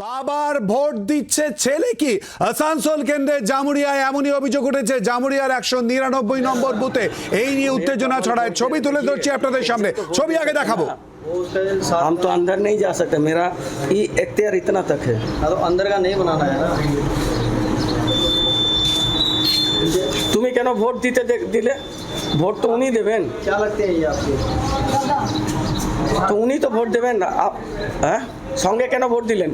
বাবার ভোট দিচ্ছে ছেলে কি? আসানসোল কেন্দ্রে জামুরিয়ায় এমনই অভিযোগ উঠেছে। জামুরিয়ার 199 নম্বর বুথে এই নিয়ে উত্তেজনা ছড়ায়। ছবি তুলে ধরছি আপনাদের সামনে, ছবি আগে দেখাবো। हम तो अंदर नहीं जा सकते, मेरा ये इख्तियार इतना तक है। तो अंदर का नहीं बनाना है ना। তুমি কেন ভোট দিতে দিলে? ভোট তো উনি দেবেন। क्या लगते हैं ये आपके? তো উনি তো ভোট দেবেন না। হ্যাঁ, সঙ্গে কেন ভোট দিলেন?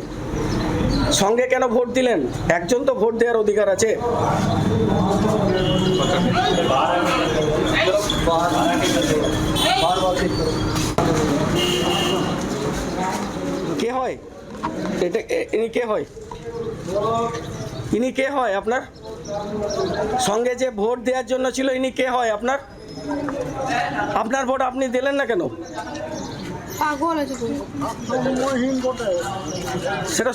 সঙ্গে কেন ভোট দিলেন? একজন তো ভোট দেওয়ার অধিকার আছে। কে হয় এটা? ইনি কে হয়? ইনি কে হয় আপনার? সঙ্গে যে ভোট দেওয়ার জন্য ছিল, ইনি কে হয় আপনার? আপনার ভোট আপনি দিলেন না কেন? সেটা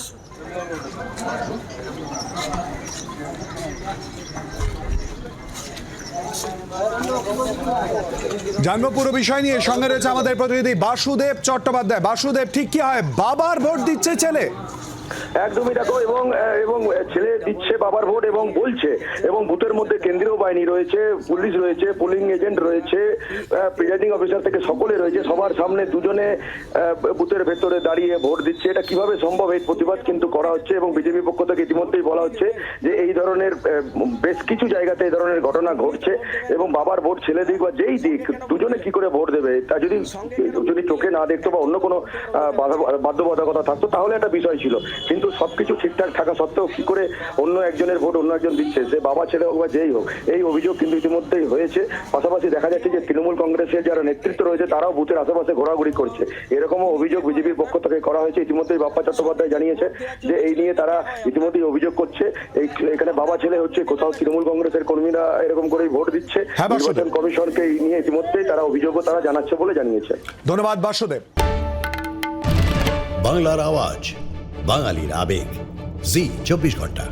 জানবো পুরো বিষয় নিয়ে। সঙ্গে রয়েছে আমাদের প্রতিনিধি বাসুদেব চট্টোপাধ্যায়। বাসুদেব, ঠিক কি হয়? বাবার ভোট দিচ্ছে ছেলে? একদমই দেখো, এবং ছেলে দিচ্ছে বাবার ভোট এবং বলছে, এবং বুথের মধ্যে কেন্দ্রীয় বাহিনী রয়েছে, পুলিশ রয়েছে, পোলিং এজেন্ট রয়েছে, প্রিজাইডিং অফিসার থেকে সকলে রয়েছে। সবার সামনে দুজনে বুথের ভেতরে দাঁড়িয়ে ভোট দিচ্ছে। এটা কিভাবে সম্ভব, এই প্রতিবাদ কিন্তু করা হচ্ছে এবং বিজেপি পক্ষ থেকে ইতিমধ্যেই বলা হচ্ছে যে এই ধরনের বেশ কিছু জায়গাতে এই ধরনের ঘটনা ঘটছে এবং বাবার ভোট ছেলে দিক বা যেই দিক, দুজনে কি করে ভোট দেবে তা যদি চোখে না দেখতো বা অন্য কোনো বাধ্যবাধকতা থাকতো তাহলে একটা বিষয় ছিল। কিন্তু সবকিছু ঠিকঠাক থাকা সত্ত্বেও কি করে অন্য একজনের ভোট অন্য একজন দিচ্ছে, সে বাবা ছেলে হোক বা যেই হোক, এই অভিযোগ কিন্তু ইতিমধ্যেই হয়েছে। পাশাপাশি দেখা যাচ্ছে যে তৃণমূল কংগ্রেসের যারা নেতৃত্ব রয়েছে তারাও বুথের আশেপাশে ঘোরাঘুরি করছে। এরকমও অভিযোগ বিজেপির পক্ষ থেকে করা হয়েছে। ইতিমধ্যেই বাপ্পা চট্টোপাধ্যায় জানিয়েছে যে এই নিয়ে তারা ইতিমধ্যেই অভিযোগ করছে, এখানে বাবা ছেলে হচ্ছে, কোথাও তৃণমূল কংগ্রেসের কর্মীরা এরকম করেই ভোট দিচ্ছে। নির্বাচন কমিশনকে এই নিয়ে ইতিমধ্যেই তারা অভিযোগও তারা জানাচ্ছে বলে জানিয়েছে। ধন্যবাদ বাসুদেব। বাংলার আওয়াজ, বাঙালির আবেগ, জি 24 ঘন্টা।